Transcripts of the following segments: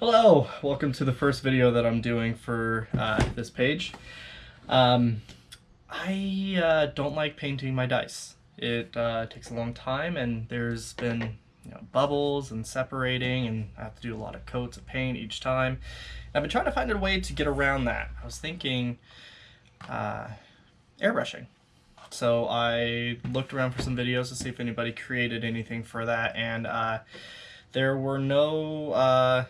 Hello, welcome to the first video that I'm doing for this page. I don't like painting my dice. It takes a long time, and there's been bubbles and separating, and I have to do a lot of coats of paint each time. I've been trying to find a way to get around that. I was thinking airbrushing. So I looked around for some videos to see if anybody created anything for that, and there were no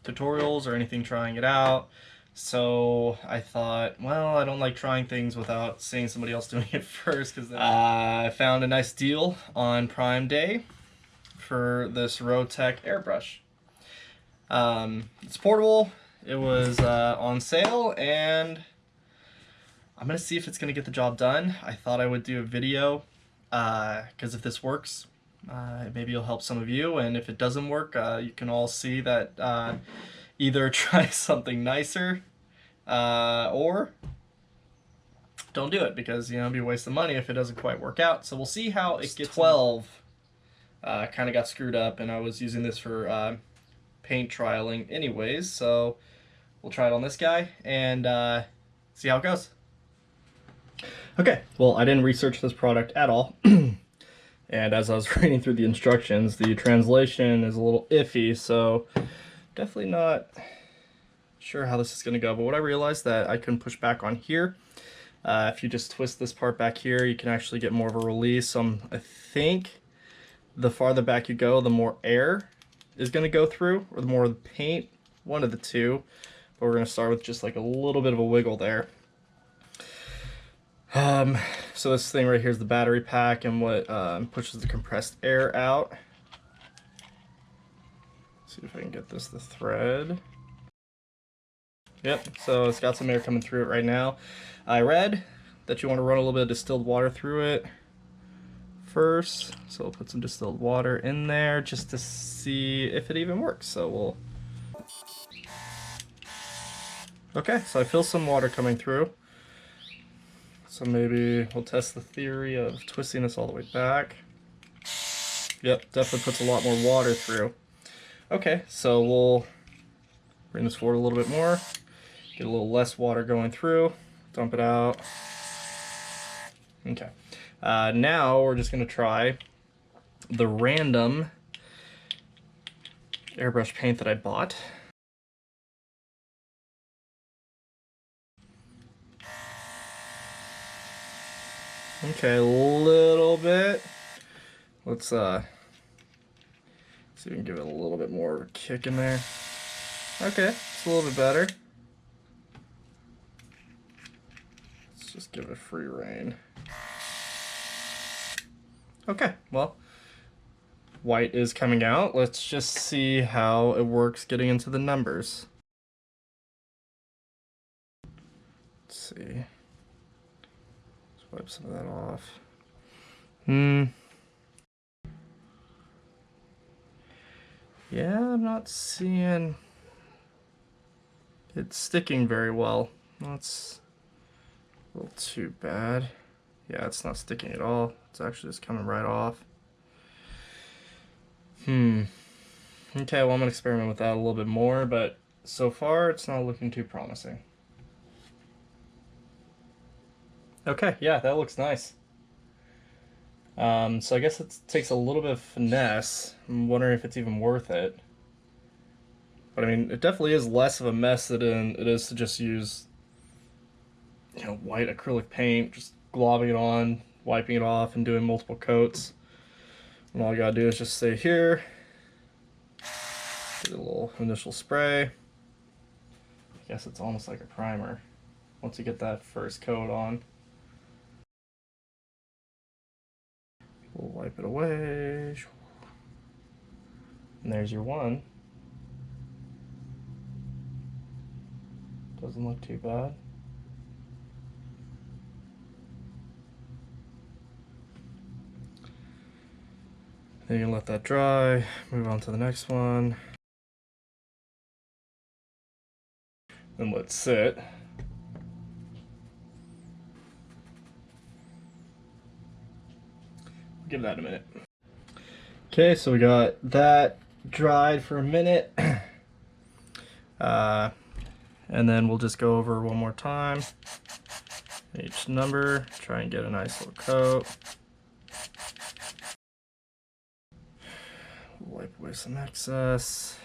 tutorials or anything trying it out. So I thought, well, I don't like trying things without seeing somebody else doing it first, because I found a nice deal on Prime Day for this Rotec airbrush. It's portable. It was on sale, and I'm gonna see if it's gonna get the job done. I thought I would do a video because if this works, maybe it'll help some of you, and if it doesn't work, you can all see that either try something nicer or don't do it, because it'll be a waste of money if it doesn't quite work out. So we'll see how it gets. 12 kind of got screwed up, and I was using this for paint trialing anyways, so we'll try it on this guy and see how it goes. Okay, well, I didn't research this product at all. And as I was reading through the instructions, the translation is a little iffy, so definitely not sure how this is going to go. But what I realized that I can push back on here. If you just twist this part back here, you can actually get more of a release. So I think the farther back you go, the more air is going to go through, or the more the paint, one of the two. But we're going to start with just like a little bit of a wiggle there. So this thing right here is the battery pack, and what pushes the compressed air out. Let's see if I can get this to thread. Yep, so it's got some air coming through it right now. I read that you want to run a little bit of distilled water through it first, so we'll put some distilled water in there just to see if it even works. So we'll... Okay, so I feel some water coming through. So maybe we'll test the theory of twisting this all the way back. Yep, definitely puts a lot more water through. Okay, so we'll bring this forward a little bit more, get a little less water going through, dump it out. Okay, now we're just going to try the random airbrush paint that I bought. Okay, a little bit. Let's see if we can give it a little bit more of a kick in there. Okay, it's a little bit better. Let's just give it free rein. Okay, well, white is coming out. Let's just see how it works getting into the numbers. Let's see. Wipe some of that off. Yeah, I'm not seeing it sticking very well. That's a little too bad. Yeah, it's not sticking at all. It's actually just coming right off. Okay, well, I'm gonna experiment with that a little bit more, but so far it's not looking too promising. Okay, yeah, that looks nice. So I guess it takes a little bit of finesse. I'm wondering if it's even worth it. But I mean, it definitely is less of a mess than it is to just use, white acrylic paint, just globbing it on, wiping it off, and doing multiple coats. And all you gotta do is just stay here, get a little initial spray. I guess it's almost like a primer once you get that first coat on. We'll wipe it away. And there's your one. Doesn't look too bad. Then you can let that dry, move on to the next one. Then let it sit. Give that a minute. Okay, so we got that dried for a minute. And then we'll just go over one more time each number, try and get a nice little coat. Wipe away some excess.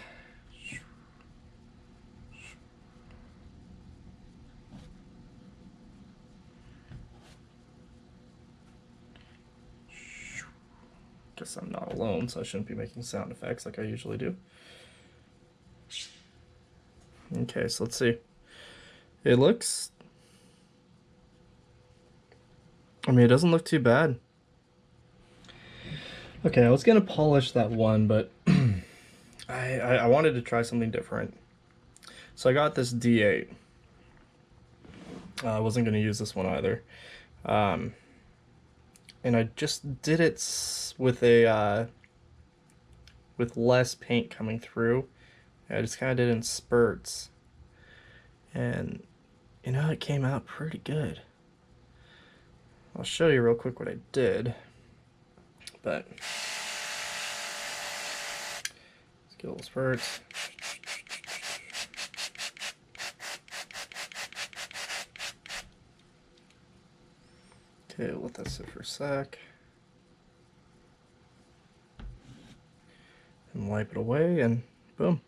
Guess I'm not alone, so I shouldn't be making sound effects like I usually do. Okay, so let's see. It looks... I mean, it doesn't look too bad. Okay, I was gonna polish that one, but I wanted to try something different. So I got this D8. I wasn't gonna use this one either. And I just did it with a with less paint coming through. I just kind of did it in spurts, and you know, it came out pretty good. I'll show you real quick what I did, but let's get a little spurts. Okay, let that sit for a sec. And wipe it away, and boom.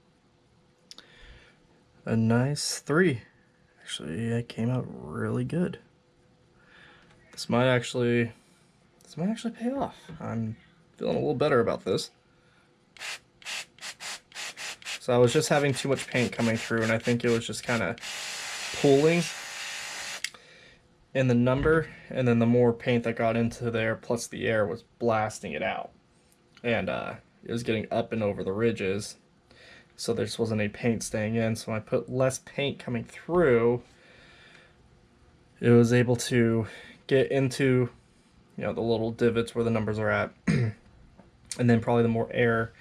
A nice 3. Actually, it came out really good. This might actually pay off. I'm feeling a little better about this. So I was just having too much paint coming through, and I think it was just kind of pooling in the number, and then the more paint that got into there, plus the air was blasting it out. And it was getting up and over the ridges, so there just wasn't any paint staying in. So when I put less paint coming through, it was able to get into, you know, the little divots where the numbers are at. And then probably the more air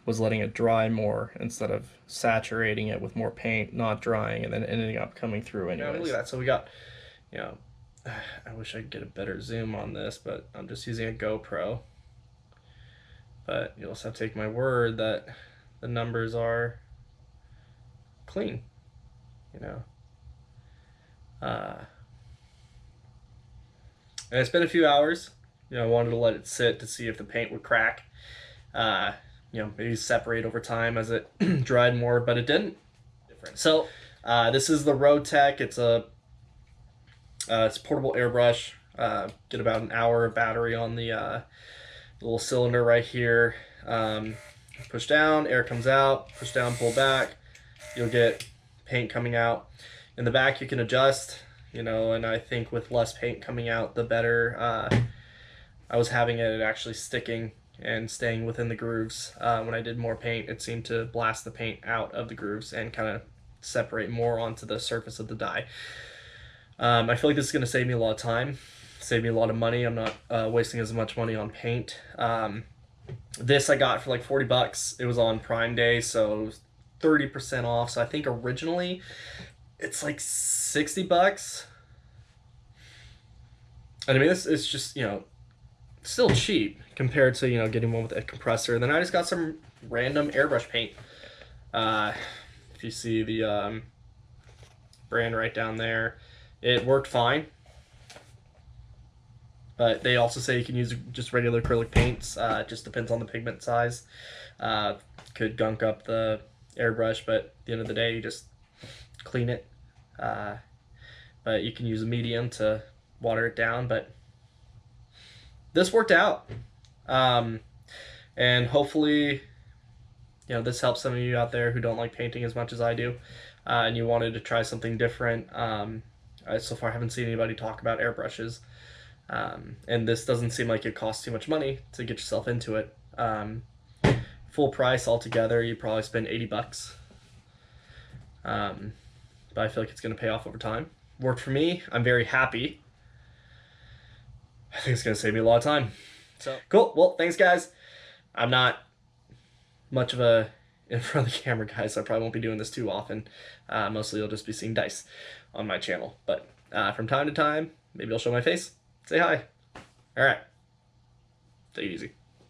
was letting it dry more instead of saturating it with more paint, not drying, and then ending up coming through anyways. Yeah, look at that. So we got, you know, I wish I could get a better zoom on this, but I'm just using a GoPro. But you'll also have to take my word that the numbers are clean, you know. And it's been a few hours. You know, I wanted to let it sit to see if the paint would crack. You know, maybe separate over time as it dried more, but it didn't. So this is the Road Tech. It's a portable airbrush. Get about an hour of battery on the little cylinder right here. Push down, air comes out. Push down, pull back. You'll get paint coming out. In the back, you can adjust. You know, and I think with less paint coming out, the better. I was having it actually sticking and staying within the grooves. When I did more paint, it seemed to blast the paint out of the grooves and kind of separate more onto the surface of the die. I feel like this is going to save me a lot of time, save me a lot of money. I'm not wasting as much money on paint. This I got for like 40 bucks. It was on Prime Day, so it was 30% off. So I think originally it's like 60 bucks. And I mean, this is just, you know, still cheap compared to, you know, getting one with a compressor. And then I just got some random airbrush paint. If you see the brand right down there, it worked fine. But they also say you can use just regular acrylic paints. It just depends on the pigment size. Could gunk up the airbrush, but at the end of the day, you just clean it. But you can use a medium to water it down. But this worked out. And hopefully, you know, this helps some of you out there who don't like painting as much as I do, and you wanted to try something different. So far, I haven't seen anybody talk about airbrushes, and this doesn't seem like it costs too much money to get yourself into it. Full price altogether, you probably spend 80 bucks. But I feel like it's going to pay off over time. Worked for me. I'm very happy. I think it's going to save me a lot of time. So cool. Well, thanks, guys. I'm not much of a in front of the camera guy, so I probably won't be doing this too often. Mostly you'll just be seeing dice on my channel. But from time to time, maybe I'll show my face. Say hi. All right. Take it easy.